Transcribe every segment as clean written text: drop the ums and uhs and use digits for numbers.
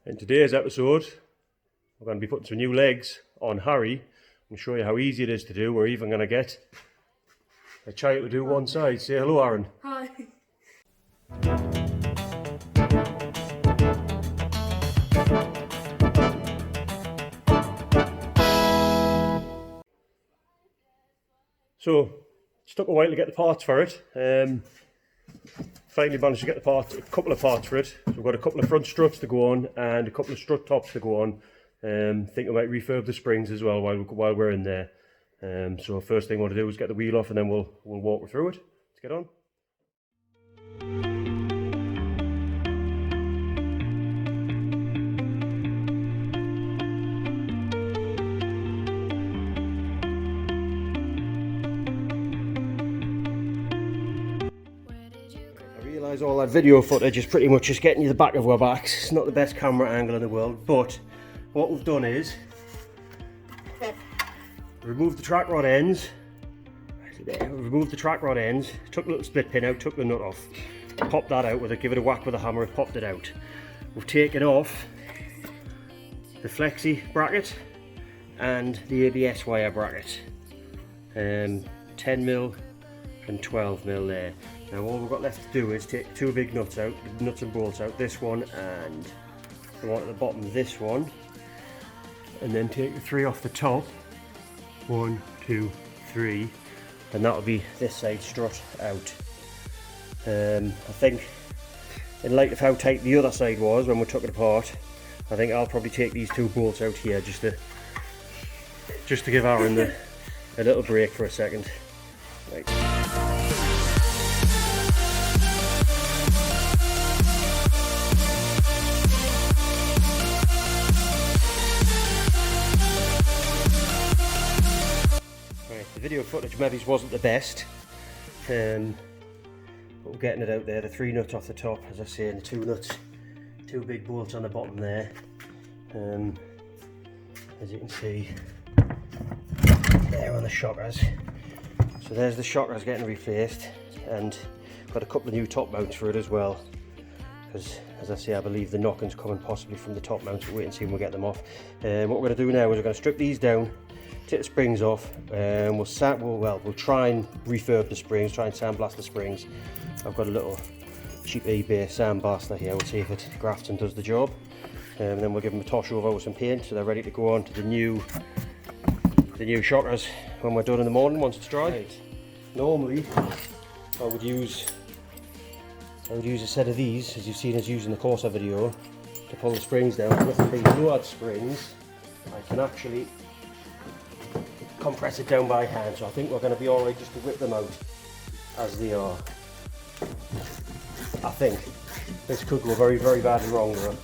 In today's episode, we're going to be putting some new legs on Harry and show you how easy it is to do. We're even going to get a child to do one side. Say hello, Aaron. Hi. So, it took a while to get the parts for it. Finally managed to get a couple of parts for it. So we've got a couple of front struts to go on and a couple of strut tops to go on. Think I might refurb the springs as well while we're in there. So first thing I want to do is get the wheel off and then we'll walk through it. Let's get on. All that video footage is pretty much just getting you the back of our backs. It's not the best camera angle in the world, but what we've done is remove the track rod ends, took the little split pin out, took the nut off, popped that out with it, give it a whack with a hammer, popped it out. We've taken off the flexi bracket and the ABS wire bracket, 10mm and 12mm there. Now all we've got left to do is take two big nuts out, nuts and bolts out, this one and the one at the bottom, this one, and then take the three off the top, 1, 2, 3, and that'll be this side strut out. I think in light of how tight the other side was when we took it apart, I think I'll probably take these two bolts out here just to give Aaron a little break for a second. Right. The video footage maybe wasn't the best, but we're getting it out there. The three nuts off the top, as I say, and the two nuts, two big bolts on the bottom there. As you can see, there on the shockers. So there's the shockers getting replaced, and got a couple of new top mounts for it as well. Because, as I say, I believe the knocking's coming possibly from the top mounts. We'll wait and see when we get them off. What we're going to do now is we're going to strip these down, take the springs off, and we'll try and refurb the springs, try and sandblast the springs. I've got a little cheap eBay sandblaster here. We'll see if it grafts and does the job, and then we'll give them a toss over with some paint so they're ready to go on to the new shockers when we're done in the morning once it's dry. Right. Normally I would use a set of these, as you've seen us using the Corsa video, to pull the springs down. With the lowered springs I can actually compress it down by hand, so I think we're going to be alright just to whip them out as they are. I think this could go very, very badly wrong though.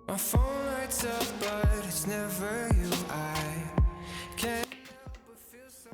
My phone lights up, but it's never you. I can't help but feel so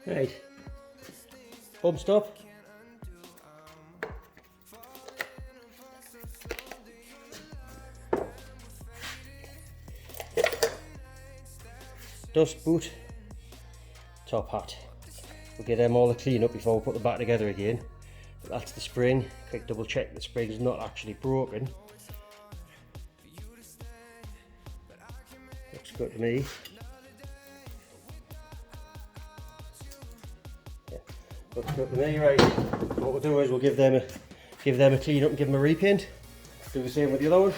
lonely. Right, home stop. Dust boot, top hat. We'll get them all the clean up before we put them back together again. But that's the spring. Quick double check the spring's not actually broken. Looks good to me. Yeah, looks good to me. Right. What we'll do is we'll give them a clean up and give them a repaint. Do the same with the other one.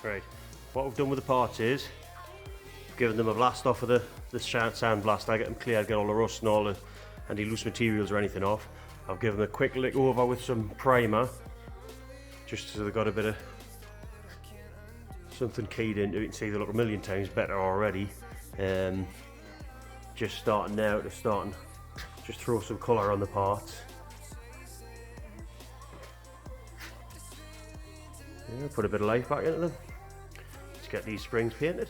Right, what we've done with the parts is given them a blast off with the sand blast. I get them cleared, get all the rust and all the any loose materials or anything off. I've given them a quick lick over with some primer, just so they've got a bit of something keyed into it. You can see they look a million times better already. Just starting now to just throw some colour on the parts. Yeah, put a bit of life back into them. Let's get these springs painted.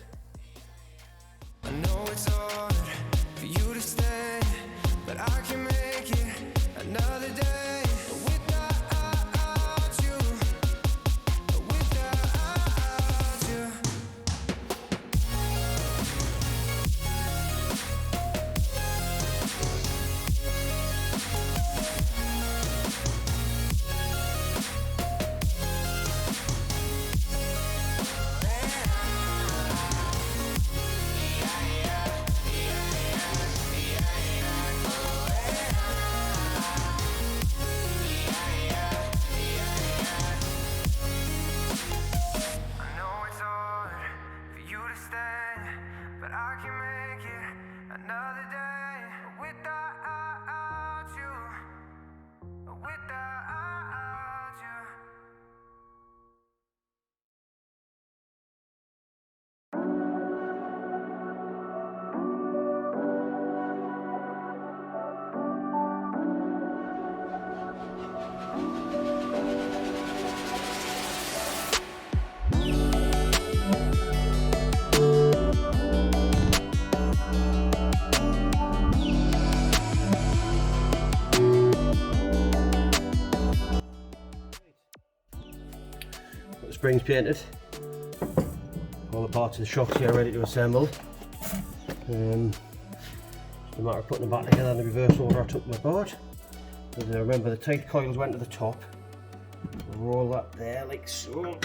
I know it's hard for you to stay, but I can make it another day without you, without you. Another day without you, without you. Springs painted, all the parts of the shocks here ready to assemble. Just a matter of putting them back together in the reverse order I took them apart. And remember the tight coils went to the top. Roll that there like so.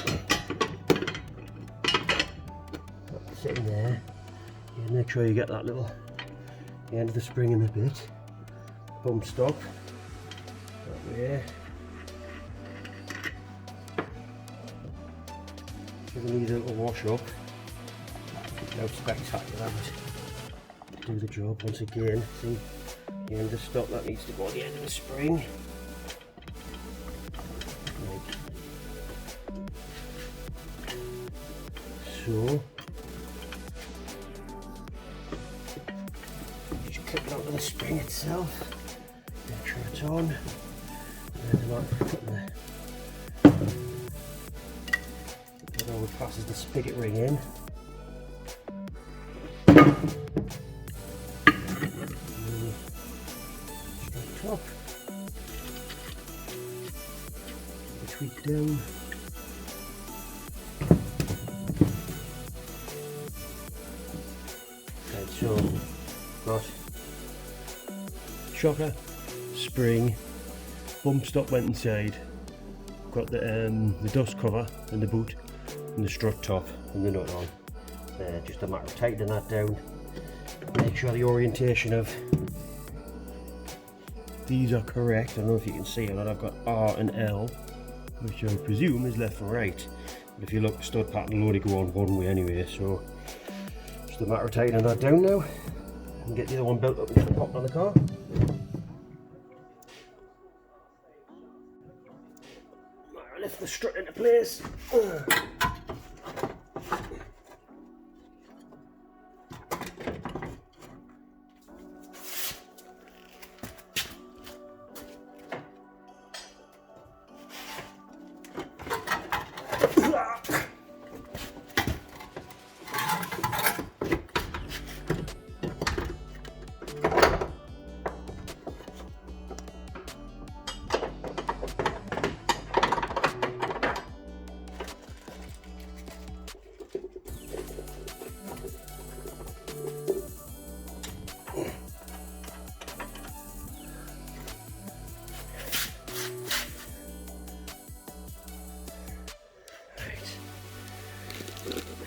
That's sitting there. Yeah, make sure you get that little the end of the spring in the bit. Bump stop. That way. We need a little wash up. No spectacular, but do the job once again. See the end of the stop that needs to go on the end of the spring. Like so. Just clip it onto the spring itself. Make sure it's on. And then I'm putting the what passes the spigot ring in. Straight top. Tweak down. Okay, so got shocker, spring, bump stop went inside. Got the dust cover and the boot. And the strut top and the nut on. Just a matter of tightening that down. Make sure the orientation of these are correct. I don't know if you can see it, but I've got R and L, which I presume is left and right. But if you look, the stud pattern will only go on one way anyway, so just a matter of tightening that down now and get the other one built up and popped on the car. Lift the strut into place.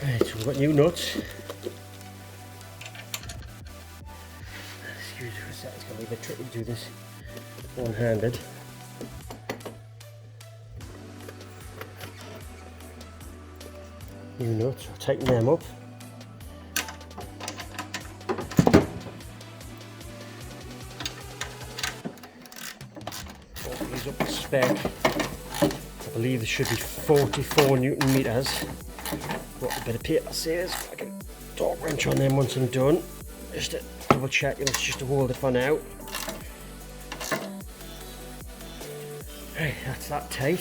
Right, so we've got new nuts. Excuse me for a sec, it's going to be a bit tricky to do this one-handed. New nuts, I'll tighten them up. up the spec. I believe there should be 44 Newton meters. What a bit of paper says. I can torque wrench on them once I'm done. Just to double check if it's just to hold it for now. Right, that's that tight.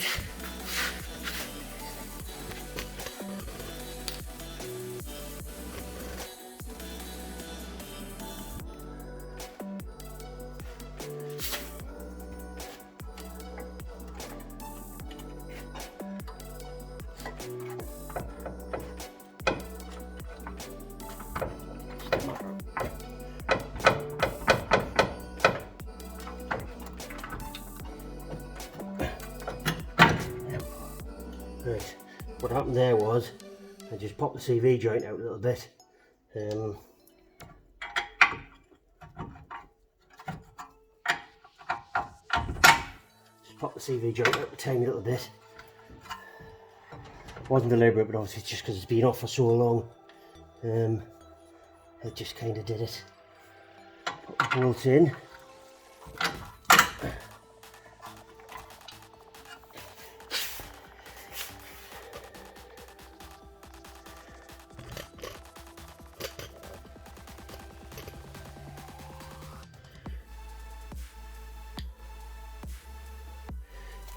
Right, what happened there was I just popped the CV joint out a little bit. Just popped the CV joint out a tiny little bit. Wasn't deliberate, but obviously it's just because it's been off for so long. It just kind of did it. Put the bolt in.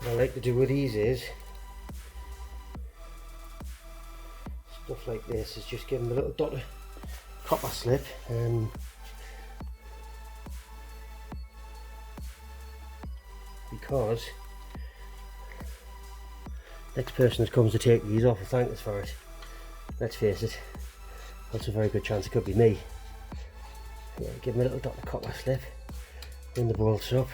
What I like to do with these is stuff like this, is just give them a little dot of copper slip, because next person that comes to take these off will thank us for it. Let's face it, that's a very good chance it could be me. Yeah, give them a little dot of copper slip, bring the bolts up.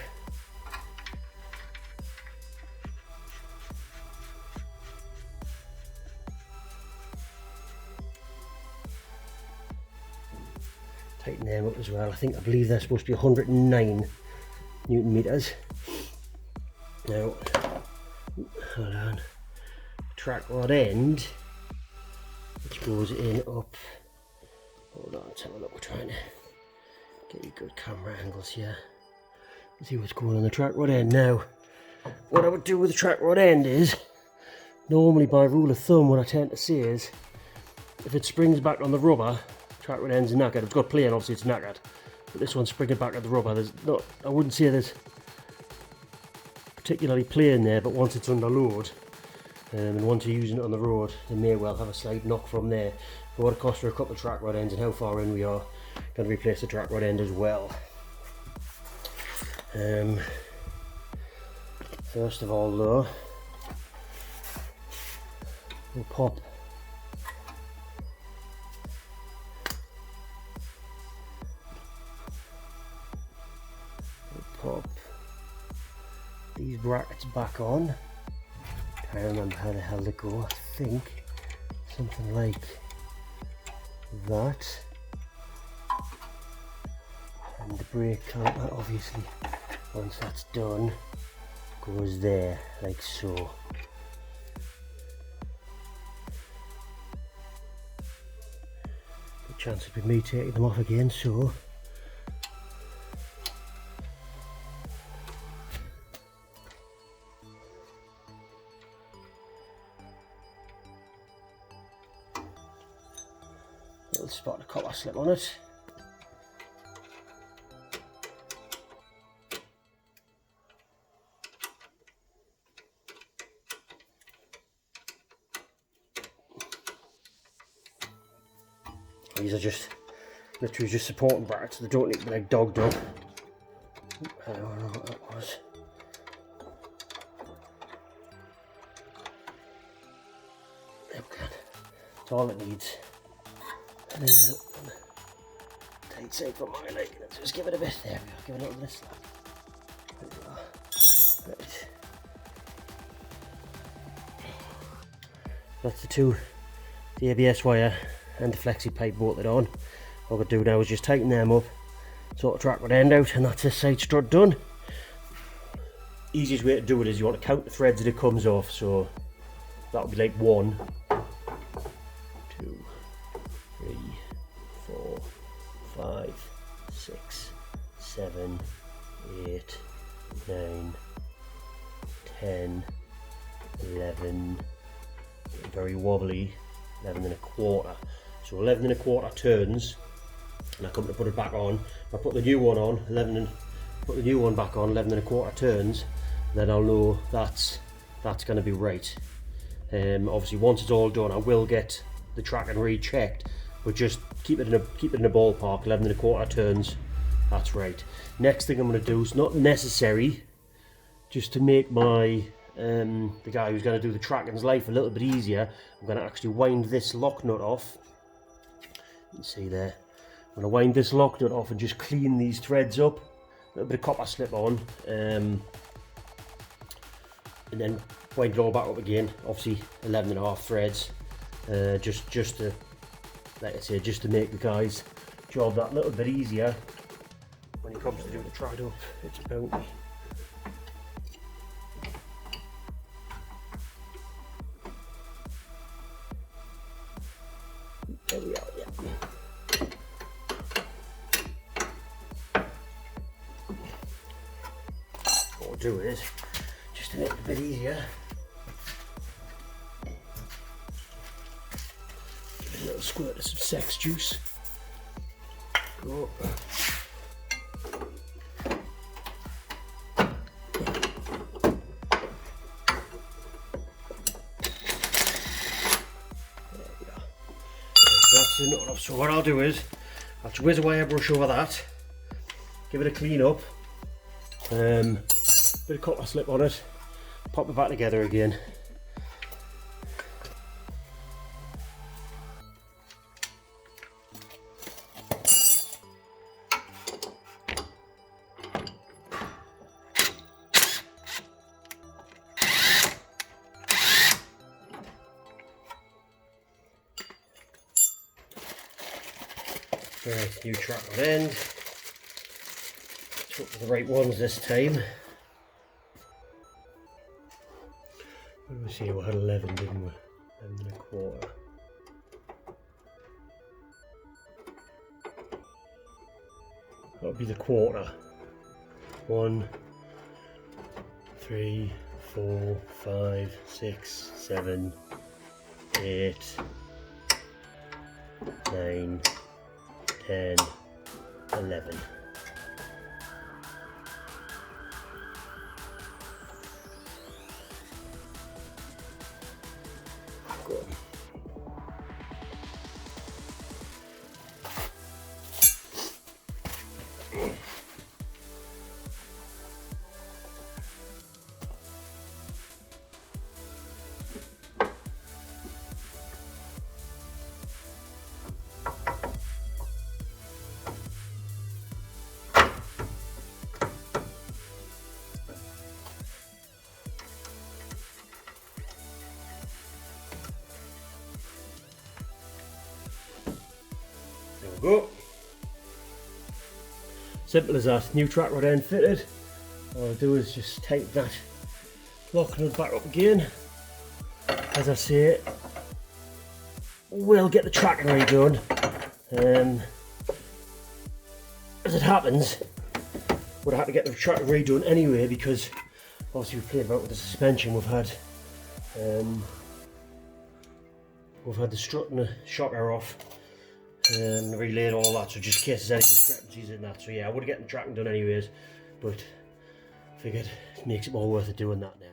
Tighten them up as well. I believe they're supposed to be 109 Newton meters. Now, hold on. Track rod end, which goes in up. Hold on, let's have a look. We're trying to get you good camera angles here. Let's see what's going on the track rod end. Now, what I would do with the track rod end is, normally by rule of thumb, what I tend to see is, if it springs back on the rubber, track rod end's knackered. It's got plain, obviously it's knackered. But this one's springing back at the rubber. There's not, I wouldn't say there's particularly plain there, but once it's under load, and once you're using it on the road, they may well have a slight knock from there. But what it costs for a couple of track rod ends and how far in we are, going to replace the track rod end as well. First of all though, we'll pop these brackets back on. Can't remember how the hell they go. I think something like that. And the brake caliper, obviously, once that's done, goes there, like so. Good chance of me taking them off again, so. Little spot of copper slip on it. These are just literally just supporting brackets, they don't need to be like dogged up. I don't know what that was. There we go. That's all it needs. And then tight side for my leg. Let's just give it a bit. There we go. Give it a little bit of slap. There we go. Right. That's the ABS wire and the flexi pipe bolted on. What I'm going to do now is just tighten them up, sort of track rod end out, and that's this side strut done. Easiest way to do it is you want to count the threads that it comes off, so that would be like 1, 2, 3, 4, 5, 6, 7, 8, 9, 10, 11, very wobbly, 11 and a quarter. So 11 and a quarter turns, and I come to put it back on. If I put the new one on, put the new one back on, 11 and a quarter turns, then I'll know that's going to be right. Obviously, once it's all done, I will get the track and rechecked, but just keep it in a ballpark. 11 and a quarter turns, that's right. Next thing I'm going to do is not necessary, just to make my the guy who's going to do the tracking's life a little bit easier. I'm going to actually wind this lock nut off. You can see there. I'm going to wind this lock nut off and just clean these threads up. A little bit of copper slip on, and then wind it all back up again. Obviously 11.5 threads, just to, like I say, just to make the guy's job that little bit easier when he comes to do the tride up. It's about there we are, yeah. What we'll do is, just to make it a bit easier, give it a little squirt of some sex juice. Go. That's enough. So what I'll do is, I'll whiz a wire brush over that, give it a clean up, bit of copper slip on it, pop it back together again. Right, new track on end. Took the right ones this time. What did we see? We had 11, didn't we? 11 and a quarter. That would be the quarter. 1, 3, 4, 5, 6, 7, 8, 9, 10, 11. Good. There we go. Simple as that. New track rod end fitted. All I'll do is just take that lock nut back up again. As I say, we'll get the tracking redone. As it happens, would have had to get the tracking redone anyway, because obviously we've played about with the suspension. We've had the strut and the shocker off. Relayed all that, so just in case there's any discrepancies in that. So yeah, I would have gotten the tracking done anyways, but figured it makes it more worth it doing that now.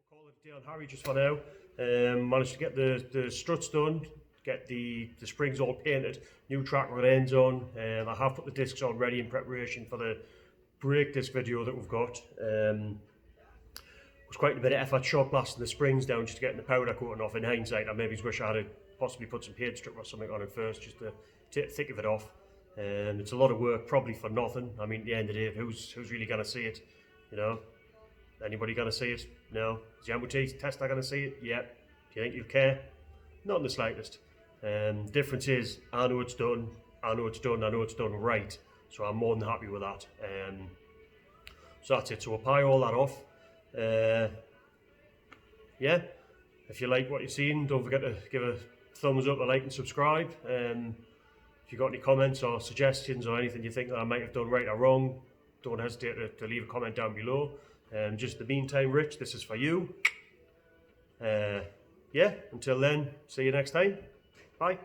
We'll call it a day on Harry just for now. Managed to get the struts done, get the springs all painted, new track rod ends on. I have put the discs on ready in preparation for the brake disc video that we've got. It was quite a bit of effort shot blasting the springs down just to get the powder coating off. In hindsight, I maybe wish I had possibly put some paint strip or something on it first, just to take the thick of it off. It's a lot of work, probably for nothing. I mean, at the end of the day, who's really going to see it? You know, anybody going to see it? No. Is the MOT tester going to see it? Yeah. Do you think you'll care? Not in the slightest. Difference is, I know it's done. I know it's done. I know it's done right. So I'm more than happy with that. So that's it. So we'll pie all that off. Yeah. If you like what you've seen, don't forget to give a thumbs up, a like and subscribe. If you've got any comments or suggestions or anything you think that I might have done right or wrong, don't hesitate to leave a comment down below. Just the meantime, Rich, this is for you. Yeah, until then, see you next time. Bye.